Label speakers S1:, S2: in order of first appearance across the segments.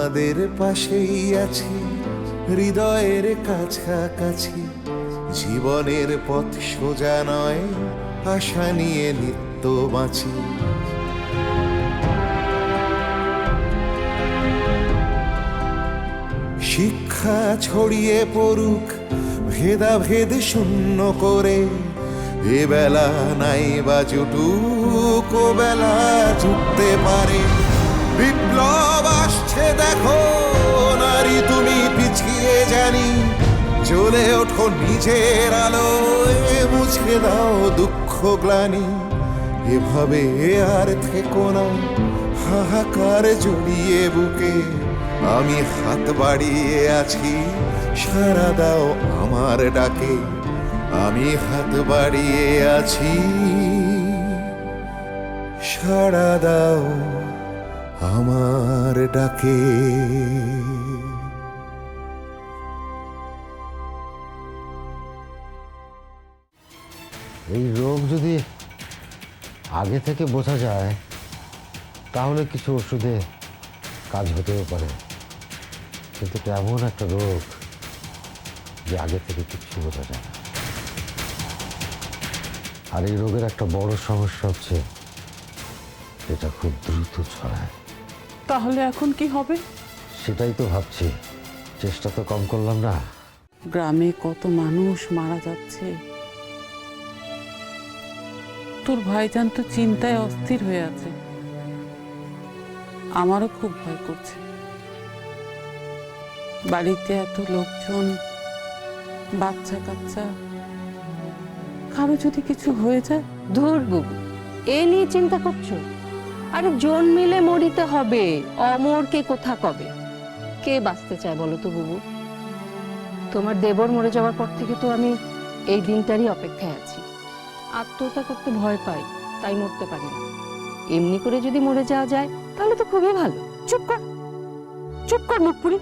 S1: তোমাদের পাশেই আছি, হৃদয়ের কাছাকাছি। জীবনের পথ সোজা নয়, আশা নিয়ে নিত্য বাঁচি। শিক্ষা ছড়িয়ে পড়ুক ভেদাভেদ শূন্য করে, এ বেলা নাই বা জুটুক, ও বেলা জুটতে পারে। বিপ্লব আসছে দেখো নারী, তুমি পিছিয়ে জানি, জ্বলে ওঠো নিজের আলোয়, মুছে দাও দুঃখ গ্লানি। এভাবে আর থেকো না হাহাকার জড়িয়ে বুকে, আমি হাত বাড়িয়ে আছি, সাড়া দাও আমার ডাকে। আমি হাত বাড়িয়ে আছি, সাড়া দাও আমার ডাকে।
S2: এই রোগ যদি আগে থেকে বোঝা যায় তাহলে কিছু ওষুধে কাজ হতেও পারে, কিন্তু এটা এমন একটা রোগ যে আগে থেকে কিচ্ছু বোঝা যায় না। আর এই রোগের একটা বড় সমস্যা হচ্ছে এটা খুব দ্রুত ছড়ায়।
S3: তাহলে এখন কি হবে?
S2: সেটাই তো ভাবছি, চেষ্টা তো কম করলাম না।
S3: গ্রামে কত মানুষ মারা যাচ্ছে, তোর ভাইজান তো চিন্তায় অস্থির হয়ে আছে। আমারও খুব ভয় করছে। বাড়িতে এত লোকজন, বাচ্চা কাচ্চা, কারো যদি কিছু হয়ে যায়।
S4: ধুর বুবু, এ নিয়ে চিন্তা করছো? আরে জন্মিলে মরিতে হবে, অমর কে কোথা কবে। কে বাঁচতে চায় বলো তো বুবু? তোমার দেবর মরে যাওয়ার পর থেকে তো আমি এই দিনটারই অপেক্ষায় আছি। আত্মহত্যা করতে ভয় পাই, তাই মরতে পারি না। এমনি করে যদি মরে যাওয়া যায় তাহলে তো খুবই ভালো। চুপ কর, চুপ কর মুখপুরি।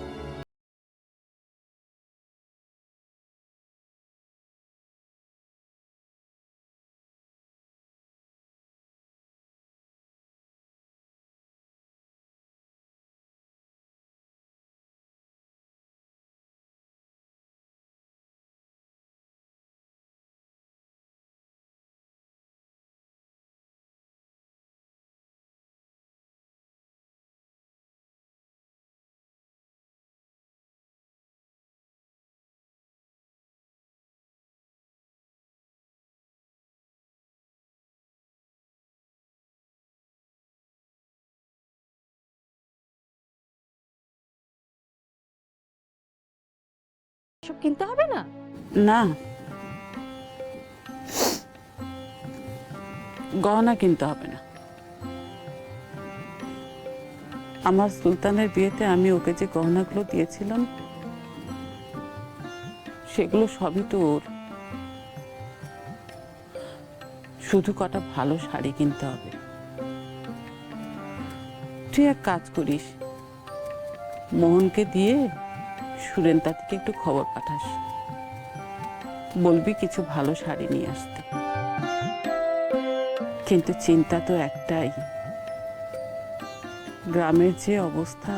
S4: সব কিনতে হবে না?
S3: না, গহনা কিনতে হবে না। আমার সুলতানের বিয়েতে আমি ওকে যে গহনাগুলো দিয়েছিলাম সেগুলো সবই তো ওর। শুধু কটা ভালো শাড়ি কিনতে হবে। তুই এক কাজ করিস, মোহনকে দিয়ে সুরেন তাঁতিকে একটু খবর পাঠাস, বলবি কিছু ভালো শাড়ি নিয়ে আসতে। কিন্তু চিন্তা তো একটাই, গ্রামের যে অবস্থা,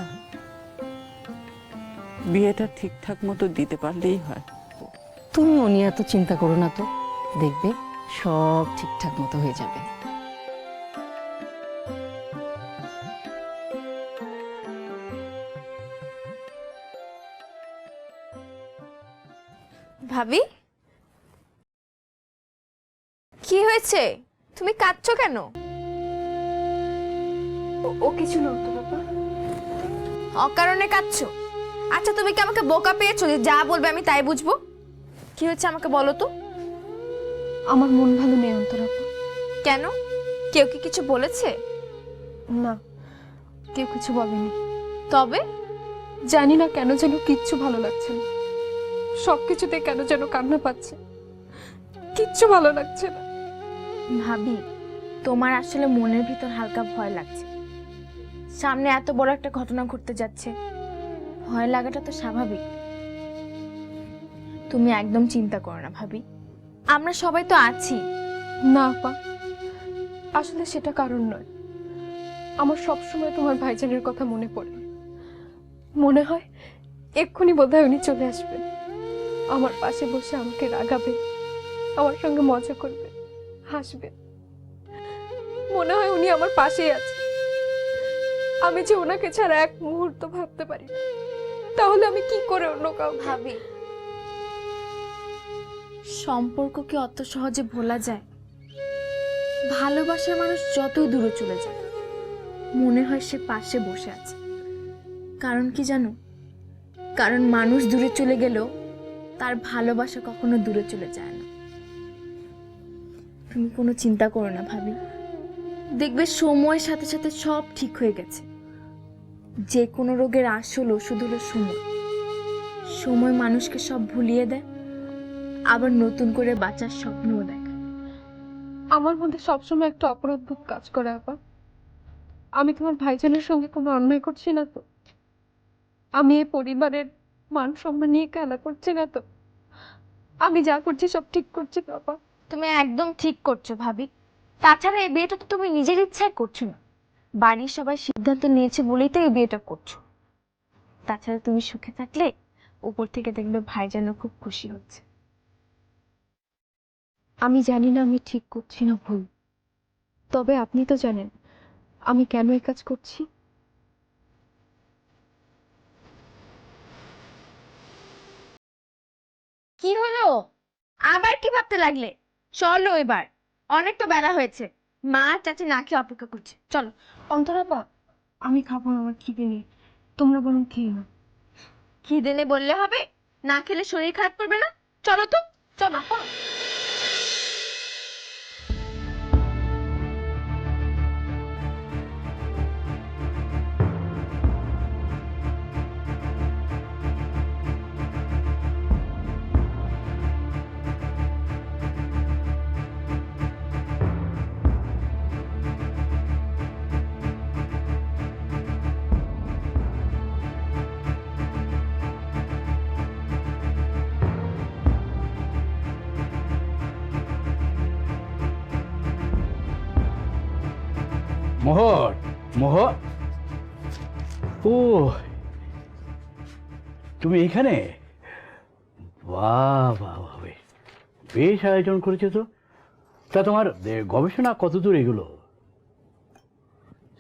S3: বিয়েটা ঠিকঠাক মতো দিতে পারলেই হয়।
S4: তুমি ও নিয়ে এত চিন্তা করো না তো, দেখবে সব ঠিকঠাক মতো হয়ে যাবে।
S5: ভাবি, কি হয়েছে? তুমি কাঁদছো কেন?
S6: ও কিছু না তো বাবা।
S5: অকারণে কাঁদছো? আচ্ছা, তুমি কি আমাকে বোকা পেয়েছো যে যা বলবে আমি তাই বুঝবো? কি হয়েছে আমাকে বলো তো।
S6: আমার মন ভালো নেই অন্তরাপা।
S5: কেন? কেউ কি কিছু বলেছে?
S6: না, কেউ কিছু বলেনি।
S5: তবে
S6: জানি না কেন যেন কিচ্ছু ভালো লাগছে না। সবকিছুতে কেন যেন কান্না পাচ্ছে, কিচ্ছু ভালো লাগছে না।
S5: ভাবি, তোমার আসলে মনের ভিতর হালকা ভয় লাগছে। সামনে এত বড় একটা ঘটনা ঘটতে যাচ্ছে, ভয় লাগাটা তো স্বাভাবিক। তুমি একদম চিন্তা করো না ভাবি, আমরা সবাই তো আছি।
S6: না আপা, আসলে সেটা কারণ নয়। আমার সবসময় তোমার ভাইজানের কথা মনে পড়ে। মনে হয় এক্ষুনি বোধহয় উনি চলে আসবেন, আমার পাশে বসে আমাকে রাগাবেন, আমার সঙ্গে মজা করবেন, হাসবেন। মনে হয় উনি আমার পাশেই আছে। আমি যে ওনাকে ছাড়া এক মুহূর্ত ভাবতে পারি না, তাহলে আমি কি করে অন্য কাউকে
S5: ভাবি, সম্পর্ক কি অত সহজে ভোলা যায়? ভালোবাসার মানুষ যতই দূরে চলে যায়, মনে হয় সে পাশে বসে আছে। কারণ কি জানো? কারণ মানুষ দূরে চলে গেলেও তার ভালোবাসা কখনো দূরে চলে যায় না। তুমি কোনো চিন্তা করো না ভাবি, দেখবে সময়ের সাথে সাথে সব ঠিক হয়ে গেছে। যে কোনো রোগের আসল ওষুধ হলো সময়। সময় মানুষকে সব ভুলিয়ে দেয়, আবার নতুন করে বাঁচার স্বপ্নও দেখায়।
S6: আমার মধ্যে সবসময় একটা অপরাধবোধ কাজ করে। আপা, আমি তোমার ভাইজানের সঙ্গে কোনো অন্যায় করছি না তো? আমি এই পরিবারের মান সম্মান নিয়ে খেলা করছি না তো? আমি যা করছি সব ঠিক করছি তো আপা?
S5: তুমি একদম ঠিক করছো ভাবি। তাছাড়া এই বিয়েটা তো তুমি নিজের ইচ্ছায় করছো না, বাড়ির সবাই সিদ্ধান্ত নিয়েছে বলেই তো এই বিয়েটা করছো। তাছাড়া তুমি সুখে থাকলে উপর থেকে দেখবে ভাইজানও খুব খুশি হচ্ছে।
S6: আমি জানি না আমি ঠিক করছি না ভুল, তবে আপনি তো জানেন আমি কেন এই কাজ করছি।
S5: কি হলো? আবার কি ভাবতে লাগলে? চলো এবার, অনেক তো বেলা হয়েছে। মা আর চাচি না খেয়ে অপেক্ষা করছে, চলো।
S6: অন্তরাপা, আমি খাবো না, আমার খিদে নেই, তোমরা বরং খেয়ে নাও।
S5: খিদে নেই বললে হবে? না খেলে শরীর খারাপ করবে না? চলো তো, চলো।
S7: মোহর, মোহর, ও তুমি এখানে? বাহ বাহ বাহ, বেশ আয়োজন করেছো তো। তা তোমার গবেষণা কতদূর এগুলো?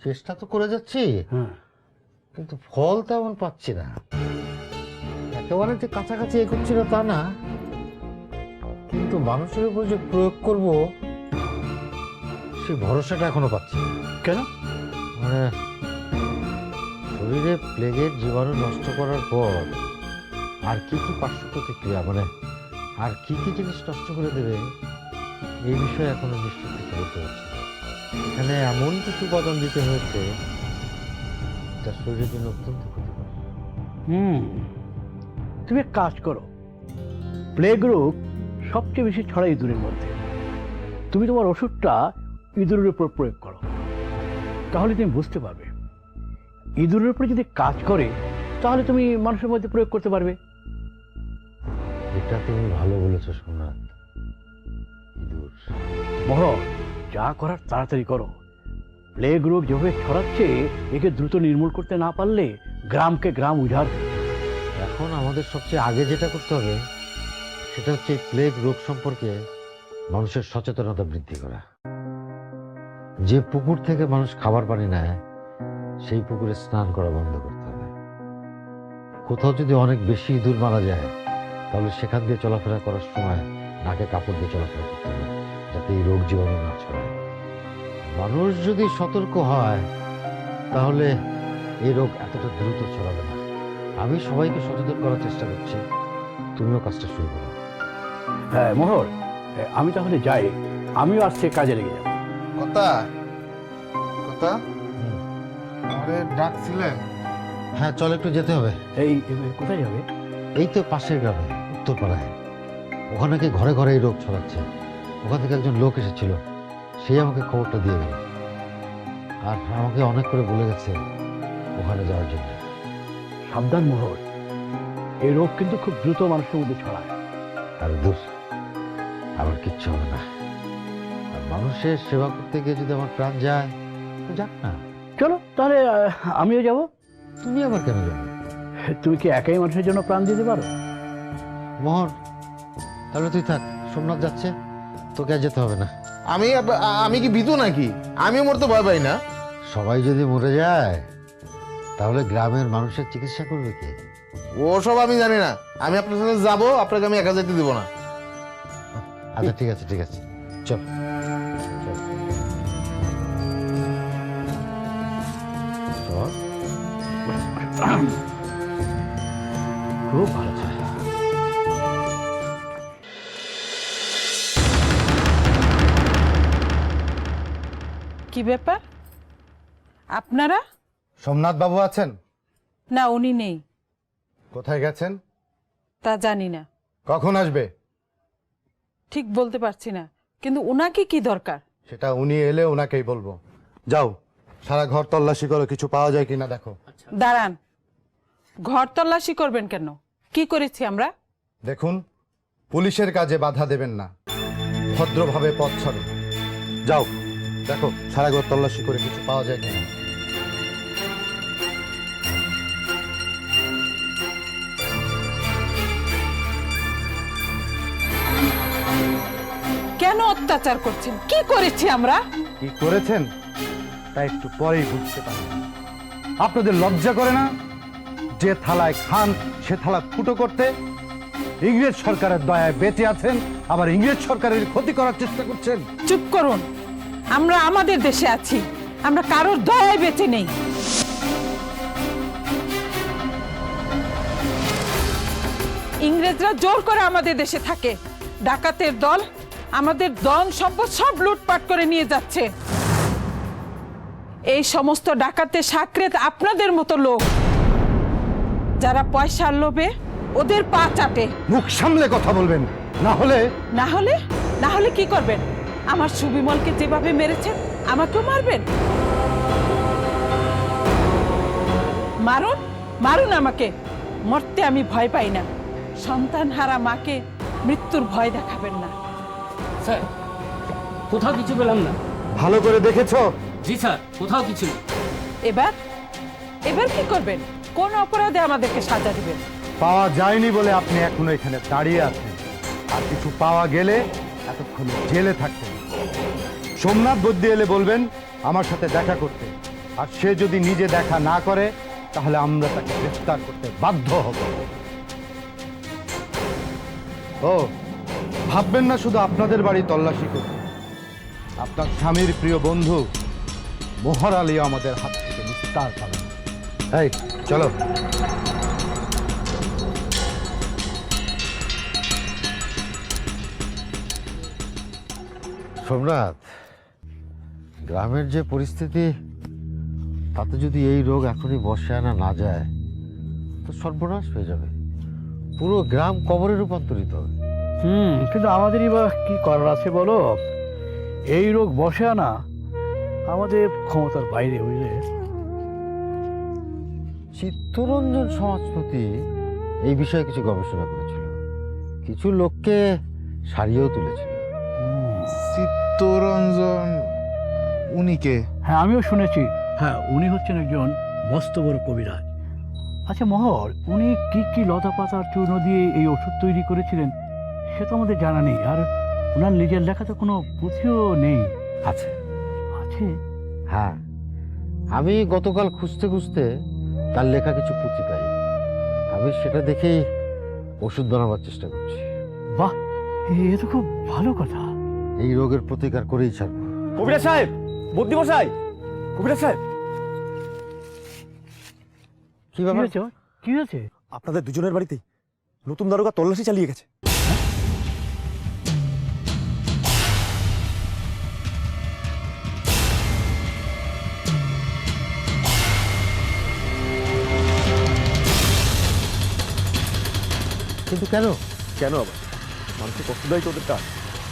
S2: চেষ্টা তো করে যাচ্ছি,
S7: হ্যাঁ,
S2: কিন্তু ফল তেমন পাচ্ছি না। একেবারে যে কাছাকাছি এগোচ্ছি না তা না, কিন্তু মানুষের উপর যে প্রয়োগ করব সে ভরসাটা এখনো পাচ্ছি না।
S7: কেন?
S2: মানে শরীরে প্লেগের জীবাণু নষ্ট করার পর আর কি কি পার্শ্ব প্রতিক্রিয়া, মানে আর কি কি জিনিস নষ্ট করে দেবে, এই বিষয়ে এখনো নিশ্চিত কিছু বলতে পারছি না। এখানে এমন কিছু উপাদান দিতে হয়েছে যা শরীরের জন্য অত্যন্ত ক্ষতিকর।
S7: তুমি এক কাজ করো, প্লেগ রোগ সবচেয়ে বেশি ছড়ায় ইঁদুরের মধ্যে। তুমি তোমার ওষুধটা ইঁদুরের উপর প্রয়োগ করো, তাহলে তুমি বুঝতে পারবে। ইঁদুরের উপরে যদি কাজ করে তাহলে তুমি মানুষের মধ্যে প্রয়োগ করতে পারবে।
S2: এটা তুমি ভালো বলেছো সোমনাথ। ইঁদুর
S7: মোহর, যা করার তাড়াতাড়ি করো। প্লেগ রোগ যেভাবে ছড়াচ্ছে, একে দ্রুত নির্মূল করতে না পারলে গ্রামকে গ্রাম উজাড় দেবে।
S2: এখন আমাদের সবচেয়ে আগে যেটা করতে হবে সেটা হচ্ছে এই প্লেগ রোগ সম্পর্কে মানুষের সচেতনতা বৃদ্ধি করা। যে পুকুর থেকে মানুষ খাবার পানি নেয় সেই পুকুরে স্নান করা বন্ধ করতে হবে। কোথাও যদি অনেক বেশি ইঁদুর মারা যায় তাহলে সেখান দিয়ে চলাফেরা করার সময় নাকে কাপড় দিয়ে চলাফেরা করতে হবে, যাতে এই রোগ জীবাণু না ছড়ায়। মানুষ যদি সতর্ক হয় তাহলে এই রোগ এতটা দ্রুত ছড়াবে না। আমি সবাইকে সচেতন করার চেষ্টা করছি, তুমিও কাজটা শুরু করো।
S7: হ্যাঁ মোহর, আমি তাহলে যাই, আমিও আসছে কাজে লেগে যাবো।
S1: কথা কথা আমারে ডাকছিলেন?
S2: হ্যাঁ চল, একটু যেতে হবে।
S7: এই কোথায় যাবে?
S2: এই তো পাশের গ্রামে, উত্তরপাড়ায়। ওখানে কি ঘরে ঘরে এই রোগ ছড়াচ্ছে। ওখান থেকে একজন লোক এসেছিল, সেই আমাকে খবরটা দিয়ে গেল, আর আমাকে অনেক করে বলে গেছে ওখানে যাওয়ার জন্য।
S7: সাবধান মোহর, এই রোগ কিন্তু খুব দ্রুত মানুষের মধ্যে ছড়ায়।
S2: আর দূর, আমার কিচ্ছু হবে না। আর মানুষের সেবা করতে গিয়ে যদি আমার প্রাণ যায় তো যাক না।
S7: চলো তাহলে, আমিও যাব।
S2: তুমি আবার কেন যাবে?
S7: তুমি কি একাই মানুষের জন্য প্রাণ দিতে পারো?
S2: মোহন, তাহলে তুই থাক, সোমনাথ যাচ্ছে, তোকে আর যেতে হবে না।
S1: আমি কি ভীতু নাকি? আমি মরতে ভয় পাই না।
S2: সবাই যদি মরে যায় তাহলে গ্রামের মানুষের চিকিৎসা করবে কে?
S1: ওসব আমি জানি না। আমি আপনার সাথে যাবো, আপনাকে আমি একা যেতে দিব না।
S2: আচ্ছা ঠিক আছে, ঠিক আছে, চল চল। চল।
S7: খুব ভালো ছিল।
S3: কি ব্যাপার আপনারা?
S1: সোমনাথ বাবু আছেন?
S3: না, উনি নেই।
S1: কোথায় গেছেন?
S3: তা জানি না,
S1: কখন আসবে?
S3: ঠিক বলতে পারছি না, কিন্তু ওনাকে কি দরকার?
S1: সেটা উনি এলে ওনাকেই বলবো। যাও, সারা ঘর তল্লাশি করো, কিছু পাওয়া যায় কিনা দেখো।
S3: দাঁড়ান, ঘর তল্লাশি করবেন কেন? কি করেছি আমরা?
S1: দেখুন, পুলিশের কাজে বাধা দেবেন না, ভদ্রভাবে পথ ছাড়ুন। যাও, দেখো সারা ঘর তল্লাশি করে কিছু পাওয়া যায় কিনা।
S3: কেন অত্যাচার করছেন? কি করেছি আমরা?
S1: কি করেছেন তা একটু পরেই বুঝতে পারবেন। আপনাদের লজ্জা করে না? যে থালায় খান সে থালা ফুটো করতে? ইংরেজ সরকারের দয়ায় বেঁচে আছেন, আবার ইংরেজ সরকারের ক্ষতি করার চেষ্টা করছেন।
S3: চুপ করুন। আমরা আমাদের দেশে আছি, আমরা কারোর দয়ায় বেঁচে নেই। ইংরেজরা জোর করে আমাদের দেশে থাকে। ডাকাতের দল আমাদের ধন সম্পদ সব লুটপাট করে নিয়ে যাচ্ছে। এই সমস্ত ডাকাতের সাকরেত আপনাদের মতো লোক, যারা পয়সার লোভে ওদের পা চাটে।
S1: মুখ সামলে কথা বলবেন, না হলে
S3: না হলে কি করবেন? আমার সুবিমলকে যেভাবে মেরেছেন আমাকেও মারবেন? মারুন, মারুন আমাকে, মরতে আমি ভয় পাই না। সন্তান হারা মাকে মৃত্যুর ভয় দেখাবেন না।
S8: স্যার, কোথাও কিছু পেলাম না।
S1: ভালো করে দেখেছো?
S8: জি স্যার, কোথাও কিছু নেই।
S3: এবার কি করবেন? কোন অপরাধে আমাদেরকে সাজা দিবেন?
S1: পাওয়া যায়নি বলে আপনি এখনো এখানে দাঁড়িয়ে আছেন, আর কিছু পাওয়া গেলে এতক্ষণ জেলে থাকতেন। সোমনাথ বদ্যি এলে বলবেন আমার সাথে দেখা করতে, আর সে যদি নিজে দেখা না করে তাহলে আমরা তাকে গ্রেফতার করতে বাধ্য হব। ও, ভাববেন না শুধু আপনাদের বাড়ি তল্লাশি করতে, আপনার স্বামীর প্রিয় বন্ধু মোহর আলী আমাদের হাত থেকে নিস্তার পাবেন। এই চলো।
S2: সোমনাথ, গ্রামের যে পরিস্থিতি, তাতে যদি এই রোগ এখনই বর্ষে আনা না যায় তো সর্বনাশ হয়ে যাবে। পুরো গ্রাম কবরে রূপান্তরিত হবে।
S7: কিন্তু আমাদেরই বা কি করার আছে বলো? এই রোগ বসে আনা আমাদের ক্ষমতার বাইরে, বুঝলে?
S2: চিত্তরঞ্জন সমাজপতি এই বিষয়ে কিছু গবেষণা করেছিল, কিছু লোককে সারিয়েও তুলেছিল।
S1: চিত্তরঞ্জন উনিকে?
S7: হ্যাঁ, আমিও শুনেছি। হ্যাঁ, উনি হচ্ছেন একজন মস্ত বড় কবিরাজ। আচ্ছা মোহর, উনি কি কি লতা পাতার চূর্ণ দিয়ে এই ওষুধ তৈরি করেছিলেন সে তো আমাদের জানা নেই। আর ওনার নিজের লেখা তো কোনো পুঁথিও নেই।
S2: আছে
S7: আছে?
S2: হ্যাঁ, আমি গতকাল খুঁজতে খুঁজতে তার লেখা কিছু পুঁথি পাই। আমি সেটা দেখেই ওষুধ বানাবার চেষ্টা করছি।
S7: বাহ, এ তো খুব ভালো কথা।
S2: এই রোগের প্রতিকার করেই ছাড়বো।
S9: কবিরাজ সাহেব, বুদ্ধিমশাই, কবিরাজ সাহেব,
S2: কি ব্যাপার?
S7: কি হয়েছে?
S9: আপনাদের দুজনের বাড়িতেই নতুন দারোগা তল্লাশি চালিয়ে গেছে।
S2: কিন্তু কেন?
S9: কেন আবার? মানুষকে কষ্ট দেয় তো ওদের কাজ,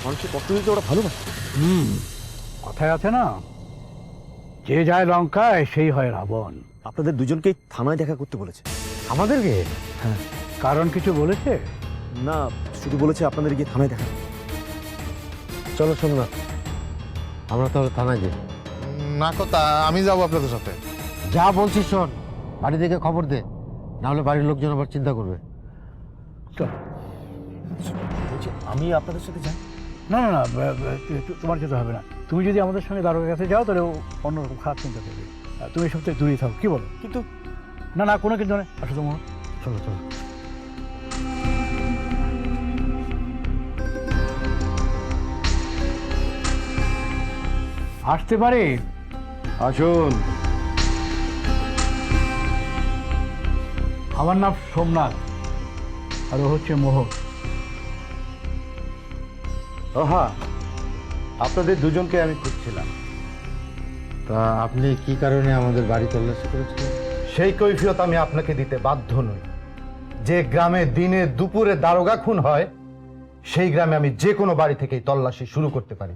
S9: মানুষকে কষ্ট দিতে ওরা ভালোবাসে।
S7: কথায় আছে না, যে যায় লঙ্কায় সেই হয় রাবণ।
S9: আপনাদের দুজনকেই থানায় দেখা করতে বলেছে।
S2: আমাদেরকে?
S7: হ্যাঁ, কারণ কিছু বলেছে?
S9: না, শুধু বলেছে আপনাদের গিয়ে থানায় দেখা।
S2: চলো সোমনাথ, আমরা তাহলে থানায় যাই।
S1: না কথা, আমি যাবো আপনাদের সাথে।
S2: যা বলছিস শোন, বাড়ি থেকে খবর দে, নাহলে বাড়ির লোকজন আবার চিন্তা করবে।
S7: চল।
S9: বলছি আমি আপনাদের সাথে যাই।
S7: না না না, তোমার যেতে হবে না। তুমি যদি আমাদের সঙ্গে দারোগার কাছে যাও তাহলে ও অন্যরকম খারাপ চিন্তা করবে। তুমি এসব থেকে দূরেই থাকো, কি বলো?
S9: কিন্তু
S7: না না, কোনো কিছু নয়, আসো তোমার, চলো চলো। আসতে পারে?
S1: আসুন।
S7: আমার নাম সোমনাথ, আর ও হচ্ছে মোহন।
S1: হ্যাঁ, আপনাদের দুজনকে আমি খুঁজছিলাম।
S2: তা আপনি কি কারণে আমাদের বাড়ি তল্লাশি করেছিলেন?
S1: সেই কৈফিয়ত আমি আপনাকে দিতে বাধ্য নই। যে গ্রামে দিনে দুপুরে দারোগা খুন হয়, সেই গ্রামে আমি যে কোনো বাড়ি থেকেই তল্লাশি শুরু করতে পারি।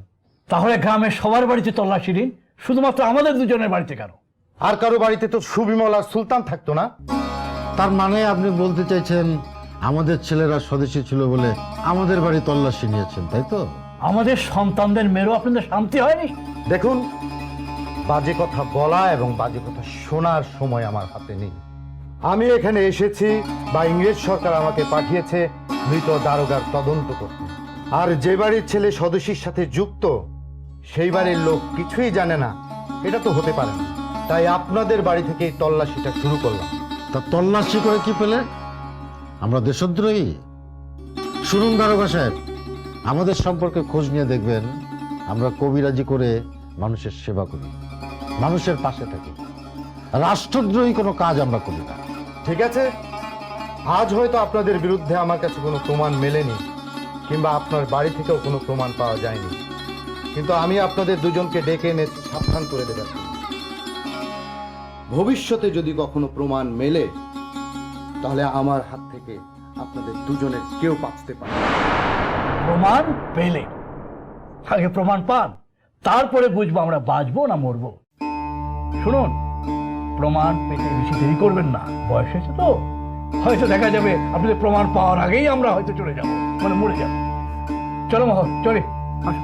S7: তাহলে গ্রামের সবার বাড়িতে তল্লাশি দিন, শুধুমাত্র আমাদের দুজনের বাড়িতে কেন?
S1: আর কারো বাড়িতে তো সুবিমল আর সুলতান থাকতো না।
S2: তার মানে আপনি বলতে চাইছেন আমাদের ছেলেরা স্বদেশী ছিল বলে আমাদের বাড়ি তল্লাশি নিয়েছেন, তাই তো?
S7: আমাদের সন্তানদের মেরো আপনাদের শান্তি হয়নি?
S1: দেখুন, বাজে কথা বলা এবং বাজে কথা শোনার সময় আমার হাতে নেই। আমি এখানে এসেছি বা ইংরেজ সরকার আমাকে পাঠিয়েছে মৃত দারোগার তদন্ত করতে। আর যে বাড়ির ছেলে স্বদেশীর সাথে যুক্ত, সেই বাড়ির লোক কিছুই জানে না, এটা তো হতে পারে না। তাই আপনাদের বাড়ি থেকেই তল্লাশিটা শুরু করলাম।
S2: তা তল্লাশি করে কি পেলে? আমরা দেশদ্রোহী? শুনুন দারোগা সাহেব, আমাদের সম্পর্কে খোঁজ নিয়ে দেখবেন আমরা কবিরাজি করে মানুষের সেবা করি, মানুষের পাশে থাকি। রাষ্ট্রদ্রোহী কোনো কাজ আমরা করি না।
S1: ঠিক আছে, আজ হয়তো আপনাদের বিরুদ্ধে আমার কাছে কোনো প্রমাণ মেলেনি, কিংবা আপনার বাড়ি থেকেও কোনো প্রমাণ পাওয়া যায়নি, কিন্তু আমি আপনাদের দুজনকে ডেকে এনেছি সাবধান করে দেবার জন্য। ভবিষ্যতে যদি কখনো প্রমাণ মেলে, তাহলে আমার হাত থেকে আপনাদের দুজনের কেউ বাঁচতে পারে।
S7: প্রমাণ পেলে? আগে প্রমাণ পান, তারপরে বুঝবো আমরা বাঁচবো না মরবো। শুনুন, প্রমাণ পেতে বেশি দেরি করবেন না, বয়স হয়েছে তো, হয়তো দেখা যাবে আপনাদের প্রমাণ পাওয়ার আগেই আমরা হয়তো চলে যাব, মানে মরে যাব। চলো মোহন, চলে আসো।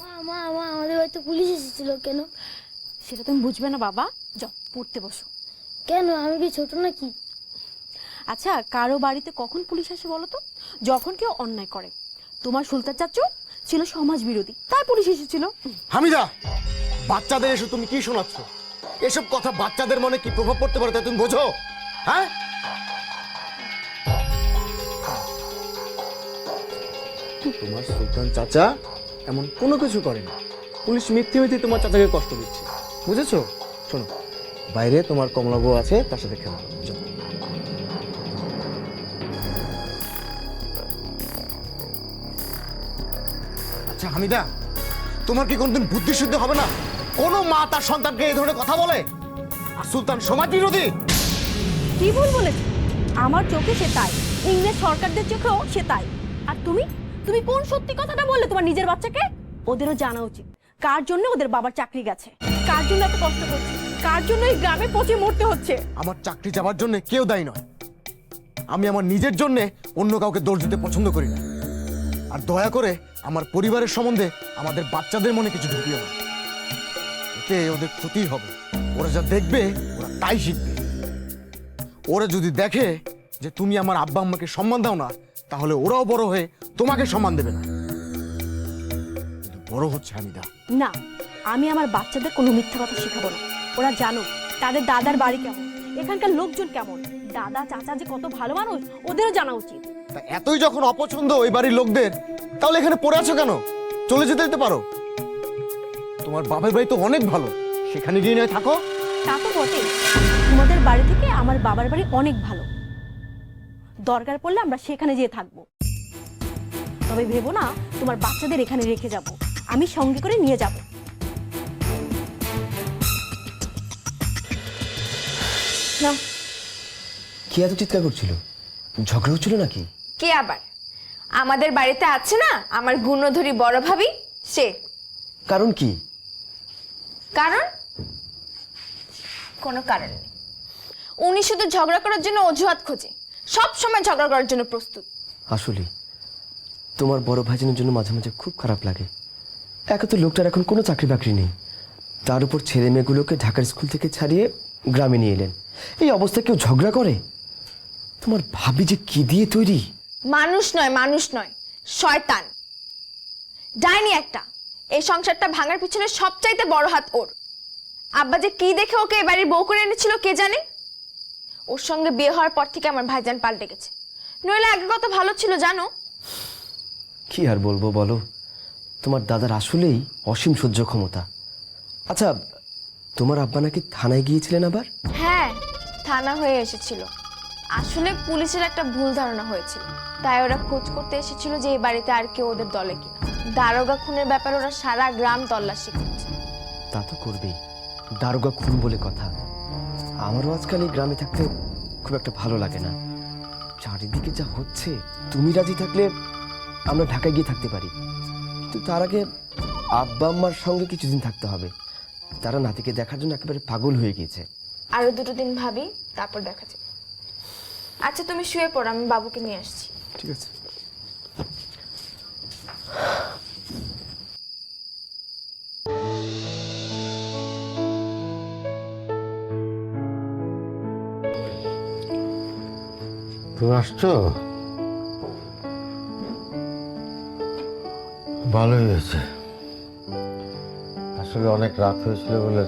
S10: মা মা মা আমাদের বাড়িতে পুলিশ এসেছিল কেন?
S11: সেটা তুমি বুঝবে না বাবা, যাও পড়তে বসো।
S10: কেন, আমি কি ছোট নাকি?
S11: আচ্ছা, কারো বাড়িতে কখন পুলিশ আসে বলো তো? যখন কেউ অন্যায় করে। তোমার সুলতান চাচু ছিল সমাজ বিরোধী, তাই পুলিশ এসেছিল।
S9: হামিদা, বাচ্চাদের এসে তুমি কি শোনাচ্ছ? এসব কথা বাচ্চাদের মনে কি প্রভাব পড়তে পারে তা তুমি বোঝো? হ্যাঁ, তোমার সুলতান চাচা এমন কোনো কিছু করেনি। পুলিশ মিথ্যে মিথ্যে তোমার চাচাকে কষ্ট দিচ্ছে, বুঝেছো? শোনো, বাইরে তোমার কমলা বউ আছে, তার সাথে খেলো। যাও। আচ্ছা হামিদা, তোমার কি কোনদিন বুদ্ধি শুদ্ধি হবে না? কোনো মা তার সন্তানকে এই ধরনের কথা বলে? আর সুলতান সমাজ বিরোধী?
S11: কি ভুল বলেছে? আমার চোখে সে তাই, ইংরেজ সরকারদের চোখেও সে তাই। আর তুমি তুমি কোন সত্যি কথাটা বললে তোমার নিজের বাচ্চাকে? ওদেরও জানা উচিত কার জন্য ওদের বাবার চাকরি গেছে, কার জন্য এত কষ্ট করছে, কার জন্য এই গ্রামে পচে মরতে হচ্ছে।
S9: আমার চাকরি যাবার জন্য কেউ দায়ী নয়। আমি আমার নিজের জন্য অন্য কাউকে দোষ দিতে পছন্দ করি না। আর দয়া করে আমার পরিবারের সম্বন্ধে আমাদের বাচ্চাদের মনে কিছু ঢুকিও না, এতে ওদের ক্ষতি হবে। ওরা যা দেখবে ওরা তাই শিখবে। ওরা যদি দেখে যে তুমি আমার আব্বা আম্মাকে সম্মান দাও না, তাহলে ওরাও বড় হয়ে তোমাকে সম্মান দেবে না। কিন্তু বড় হচ্ছে হামিদা।
S11: না, আমি আমার বাচ্চাদের কোনো মিথ্যা কথা শেখাবো না। ওরা জানো তাদের দাদার বাড়ি কেমন, এখানকার লোকজন কেমন, দাদা চাচা যে কত ভালো মানুষ, ওদেরও জানা উচিত।
S9: তা এতই যখন অপছন্দ ওই বাড়ির লোকদের, তাহলে এখানে পড়ে আছো কেন? চলে যেতে দিতে পারো। তোমার বাবার বাড়ি তো অনেক ভালো, সেখানে গিয়ে নয় থাকো।
S11: তা তো বটে, তোমাদের বাড়ি থেকে আমার বাবার বাড়ি অনেক ভালো। দরকার পড়লে আমরা সেখানে যেয়ে থাকবো। তবে ভেবো না তোমার বাচ্চাদের এখানে রেখে যাব, আমি সঙ্গে করে নিয়ে যাব। না,
S12: কি এত চিৎকার করছিল? ঝগড়া হচ্ছিল নাকি?
S5: কে আবার? আমাদের বাড়িতে আছে না আমার গুণধরী বড় ভাবি, সে।
S12: কারণ কি?
S5: কারণ? কোনো কারণ নেই। উনি শুধু ঝগড়া করার জন্য অজুহাত খোঁজে। সব সময় ঝগড়া করার জন্য প্রস্তুত।
S12: আসলে তোমার বড় ভাইজানের জন্য মাঝে মাঝে খুব খারাপ লাগে। একে তো লোকটার এখন কোনো চাকরি বাকরি নেই, তার উপর ছেলে মেয়েগুলোকে ঢাকার স্কুল থেকে ছাড়িয়ে গ্রামে নিয়ে এলেন। এই অবস্থায় কেউ ঝগড়া করে? তোমার ভাবি যে কি দিয়ে তৈরি!
S5: মানুষ নয়, শয়তান, ডাইনি একটা। এই সংসারটা ভাঙার পিছনে সবচাইতে বড় হাত ওর। আব্বা যে কি দেখে ওকে এ বাড়ির বউ করে এনেছিল কে জানে। ওর সঙ্গে বিয়ে হওয়ার পর থেকে আমার ভাইজান পাল্টে গেছে, নইলে আগে কত ভালো ছিল জানো।
S12: কি আর বলবো বলো, তোমার দাদার আসলেই অসীম সহ্য ক্ষমতা। আচ্ছা, তোমার আব্বা নাকি থানায় গিয়েছিলেন আবার?
S5: হ্যাঁ, থানা হয়ে এসেছিল। আসলে পুলিশের একটা ভুল ধারণা হয়েছিল, তাই ওরা খোঁজ করতে এসেছিল যে এই বাড়িতে আর কেউ ওদের দলে কিনা। দারোগা খুনের ব্যাপারে ওরা সারা গ্রাম তল্লাশি করছে।
S12: তা তো করবেই, দারোগা খুন বলে কথা। আমারও আজকাল এই গ্রামে থাকতে খুব একটা ভালো লাগে না। চারিদিকে যা হচ্ছে, তুমি রাজি থাকলে আমরা ঢাকায় গিয়ে থাকতে পারি, কিন্তু তার আগে আব্বা আম্মার সঙ্গে কিছুদিন থাকতে হবে। তারা নাতিকে দেখার জন্য একেবারে পাগল হয়ে গিয়েছে।
S5: আরো 2 দিন ভাবি, তারপর দেখা যাবে। আচ্ছা তুমি শুয়ে পড়ো, আমি বাবুকে নিয়ে আসছি।
S12: ঠিক আছে।
S2: তুমি আসছো? ভালোই হয়েছে। আসলে অনেক রাত হয়েছিল বলে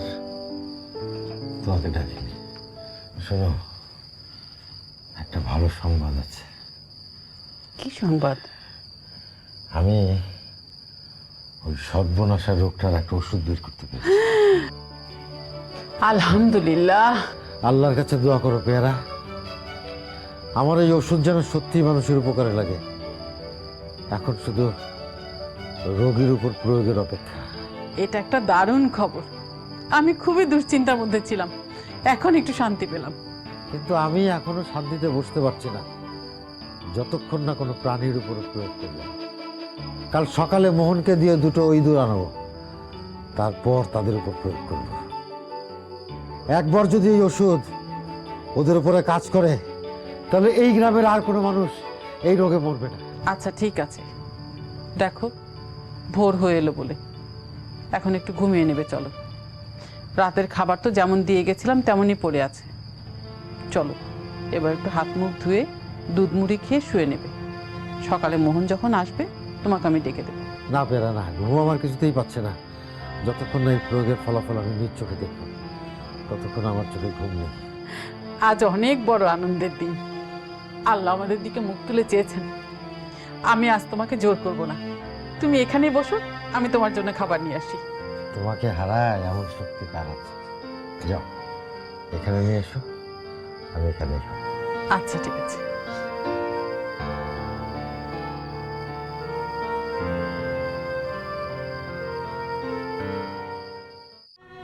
S2: তোমাকে ডাকিনি। শোনো, একটা ভালো সংবাদ আছে।
S3: কি সংবাদ?
S2: আমি ওই সর্বনাশা রোগটার একটা ওষুধ বের করতে পেরেছি।
S3: আলহামদুলিল্লাহ।
S2: আল্লাহর কাছে দোয়া করো পেয়ারা, আমার এই ওষুধ যেন সত্যি মানুষের উপকারে লাগে। এখন শুধু রোগীর উপর প্রয়োগের অপেক্ষা।
S3: এটা একটা দারুণ খবর। আমি খুবই দুশ্চিন্তার মধ্যে ছিলাম, এখন একটু শান্তি পেলাম।
S2: কিন্তু আমি এখনো শান্তিতে বসতে পারছি না যতক্ষণ না কোনো প্রাণীর উপর প্রয়োগ করব। কাল সকালে মোহনকে দিয়ে 2টো ইঁদুর আনবো, তারপর তাদের উপর প্রয়োগ করব। একবার যদি এই ওষুধ ওদের উপরে কাজ করে, তাহলে এই গ্রামের আর কোনো মানুষ এই রোগে মরবে না।
S3: আচ্ছা ঠিক আছে, দেখো ভোর হয়ে এলো বলে এখন একটু ঘুমিয়ে নেবে। চলো, রাতের খাবার তো যেমন দিয়ে গেছিলাম তেমনই পড়ে আছে। চলো এবার একটু হাত মুখ ধুয়ে দুধ মুড়ি খেয়ে শুয়ে নেবে। সকালে মোহন যখন আসবে তোমাকে আমি ডেকে দেবো।
S2: না পেরা না, ঘুম আমার কিছুতেই পাচ্ছে না। যতক্ষণ না এই প্রয়োগের ফলাফল আমি নিজ চোখে দেখব, ততক্ষণ আমার চোখে ঘুম নেই।
S3: আজ অনেক বড় আনন্দের দিন। আল্লাহ আমাদের দিকে মুখ তুলে চেয়েছেন। আমি আজ তোমাকে জোর করব না, তুমি এখানেই বসো, আমি তোমার জন্য খাবার নিয়ে আসি।
S2: তোমাকে হারায় এমন শক্তি কার আছে? যাও এখানে নিয়ে এসো, আমি এখানে এসো।
S3: আচ্ছা ঠিক আছে।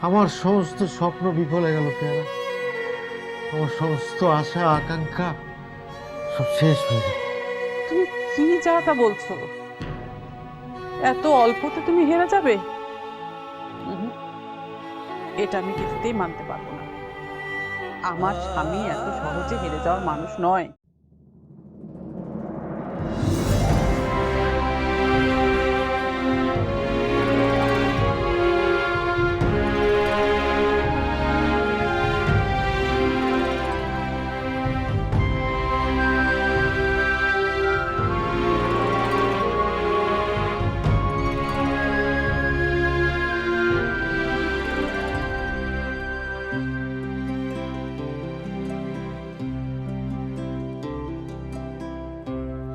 S2: আমার সমস্ত স্বপ্ন বিফল হয়ে গেল পেয়ারা। আমার সমস্ত আশা আকাঙ্ক্ষা সব শেষ হয়ে গেল।
S3: তুমি কি যাতা বলছো? এত অল্পতে তুমি হেরে যাবে? এটা আমি কিছুতেই মানতে পারবো না। আমার স্বামী এত সহজে হেরে যাওয়ার মানুষ নয়।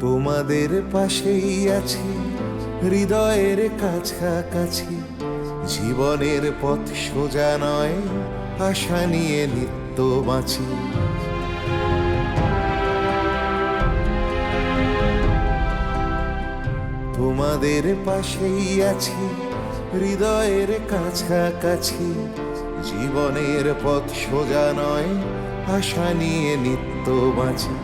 S13: তোমাদের পাশেই আছি, হৃদয়ের কাছাকাছি। জীবনের পথ সোজা নয়, আশা নিয়ে নিত্য বাঁচি। তোমাদের পাশেই আছি, হৃদয়ের কাছাকাছি। জীবনের পথ সোজা নয়, আশা নিয়ে নিত্য বাঁচি।